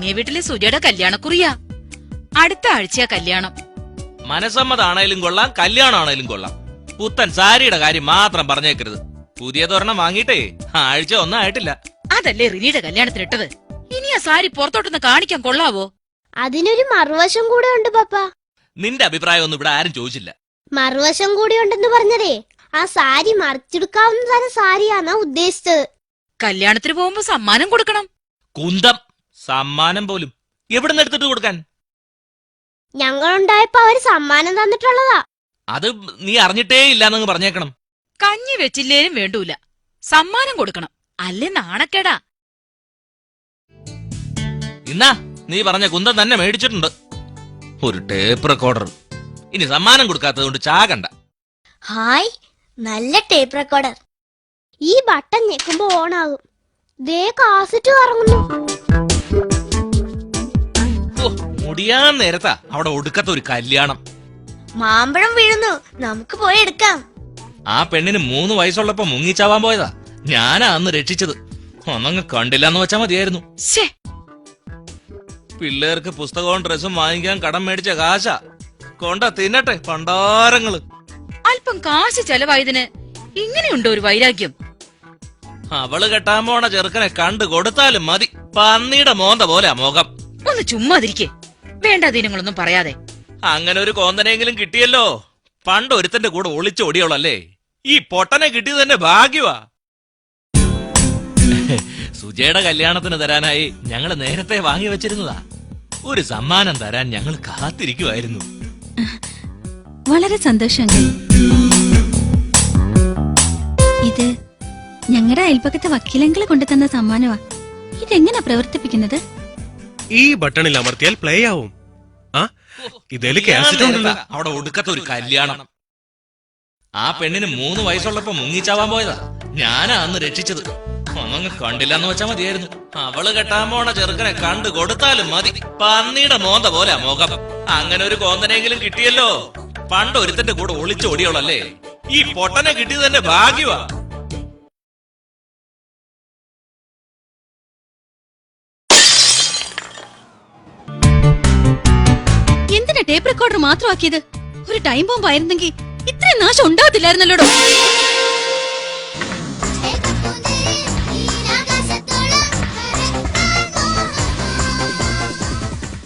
അങ്ങേ വീട്ടിലെ സുജയുടെ കല്യാണക്കുറിയാ. അടുത്ത ആഴ്ചയാ കല്യാണം. മനസമ്മതാണേലും കൊള്ളാം, കല്യാണമാണേലും കൊള്ളാം. പുത്തൻ സാരിയുടെ കാര്യം മാത്രം പറഞ്ഞേക്കരുത്. പുതിയ തോരണം വാങ്ങിയിട്ടേ ആഴ്ച ഒന്നും ആയിട്ടില്ല. അതല്ലേ റിനിയുടെ കല്യാണത്തിന് ഇട്ടത്. ഇനി ആ സാരി പുറത്തോട്ടൊന്ന് കാണിക്കാൻ കൊള്ളാവോ? അതിനൊരു മറുവശം കൂടെ ഉണ്ട് പപ്പ. നിന്റെ അഭിപ്രായം ഒന്നും ഇവിടെ ആരും ചോദിച്ചില്ല. മറുവശം കൂടി ഉണ്ടെന്ന് പറഞ്ഞതേ ആ സാരി മറിച്ചെടുക്കാവുന്ന തരം സാരിയാന്നാ ഉദ്ദേശിച്ചത്. കല്യാണത്തിന് പോകുമ്പോ സമ്മാനം കൊടുക്കണം. കുന്തം സമ്മാനം പോലും എവിടുന്ന് എടുത്തിട്ട് കൊടുക്കാൻ? ഞങ്ങളുണ്ടായപ്പോ അവര് സമ്മാനം തന്നിട്ടുള്ളതാ. അത് നീ അറിഞ്ഞിട്ടേ ഇല്ലാന്നങ്ങ് പറഞ്ഞേക്കണം. കഞ്ഞി വെച്ചില്ലേലും വേണ്ടൂല, സമ്മാനം കൊടുക്കണം. അല്ലേ നാണക്കേടാ. ഇന്നാ നീ പറഞ്ഞ കുന്തം തന്നെ മേടിച്ചിട്ടുണ്ട്. ഒരു ടേപ്പ് റെക്കോർഡർ. ഇനി സമ്മാനം കൊടുക്കാത്തത് കൊണ്ട് ചാകണ്ട. ഹായ്, നല്ല ടേപ്പ് റെക്കോർഡർ. ഈ ബട്ടൺ ഞെക്കുമ്പോ ഓണാകും. ദേ കാസറ്റ് കറങ്ങുന്നു. മുടിയാൻ നേരത്താ അവിടെ ഒടുക്കത്തെ ഒരു കല്യാണം. മാമ്പഴം വീഴുന്നു, നമുക്ക് പോയി എടുക്കാം. ആ പെണ്ണിന് 3 വയസ്സുള്ളപ്പോ മുങ്ങിച്ചാവാൻ പോയതാ. ഞാനാ അന്ന് രക്ഷിച്ചത്. ഒന്നങ്ങ് കണ്ടില്ലാന്ന് വെച്ചാ മതിയായിരുന്നു. പിള്ളേർക്ക് പുസ്തകവും ഡ്രസ്സും വാങ്ങിക്കാൻ കടം മേടിച്ച കാശാ. കൊണ്ട തിന്നട്ടെ പണ്ടാരങ്ങള്. അല്പം കാശ് ചെലവായതിന് ഇങ്ങനെയുണ്ടോ ഒരു വൈരാഗ്യം? അവള് കെട്ടാൻ പോണ ചെറുക്കനെ കണ്ടു കൊടുത്താലും മതി. പന്നിയുടെ മോന്ത പോലെ മുഖം. ഒന്ന് ചുമ്മാതിരിക്കേ, വേണ്ട ദിനങ്ങളൊന്നും പറയാതെ. അങ്ങനെ ഒരു കോന്തനെങ്കിലും കിട്ടിയല്ലോ. പണ്ട് ഒരുത്തന്റെ കൂടെ ഒളിച്ചോടിയോളല്ലേ. ഈ പൊട്ടനെ കിട്ടിയത് തന്നെ ഭാഗ്യവാ. സുജയുടെ കല്യാണത്തിന് തരാനായി ഞങ്ങള് നേരത്തെ വാങ്ങി വെച്ചിരുന്നതാ. ഒരു സമ്മാനം തരാൻ ഞങ്ങൾ കാത്തിരിക്കുവായിരുന്നു. വളരെ സന്തോഷം. ഇത് ഞങ്ങളുടെ അയൽപക്കത്തെ വക്കീലങ്ങൾ കൊണ്ടുതന്ന സമ്മാനമാ. ഇതെങ്ങനെ പ്രവർത്തിപ്പിക്കുന്നത്? ഈ ബട്ടണിൽ അമർത്തിയാൽ പ്ലേ ആവും. ഇതിൽ കാസറ്റ് ഉണ്ടല്ലോ. അവിടെ ഒടുക്കത്തെ ഒരു കല്യാണം. ആ പെണ്ണിന് 3 വയസ്സുള്ളപ്പോ മുങ്ങിച്ചാവാൻ പോയതാ. ഞാനാ അന്ന് രക്ഷിച്ചത്. ഒന്നങ്ങ് കണ്ടില്ലാന്ന് വെച്ചാ മതിയായിരുന്നു. അവള് കെട്ടാൻ പോണ ചെറുക്കനെ കണ്ടു കൊടുത്താലും മതി. പന്നിയുടെ മോന്ത പോലെ മുഖം. അങ്ങനെ ഒരു കോന്തനെങ്കിലും കിട്ടിയല്ലോ. പണ്ട് ഒരുത്തന്റെ കൂടെ ഒളിച്ചോടിയോളല്ലേ. ഈ പൊട്ടനെ കിട്ടിയത് തന്നെ ഭാഗ്യവാ. എന്തിനാ ടേപ്പ് റെക്കോർഡർ മാത്രമാക്കിയത്? ഒരു ടൈം ബോംബ് ആയിരുന്നെങ്കിൽ ഇത്രയും നാശം ഉണ്ടാകത്തില്ലായിരുന്നല്ലോ.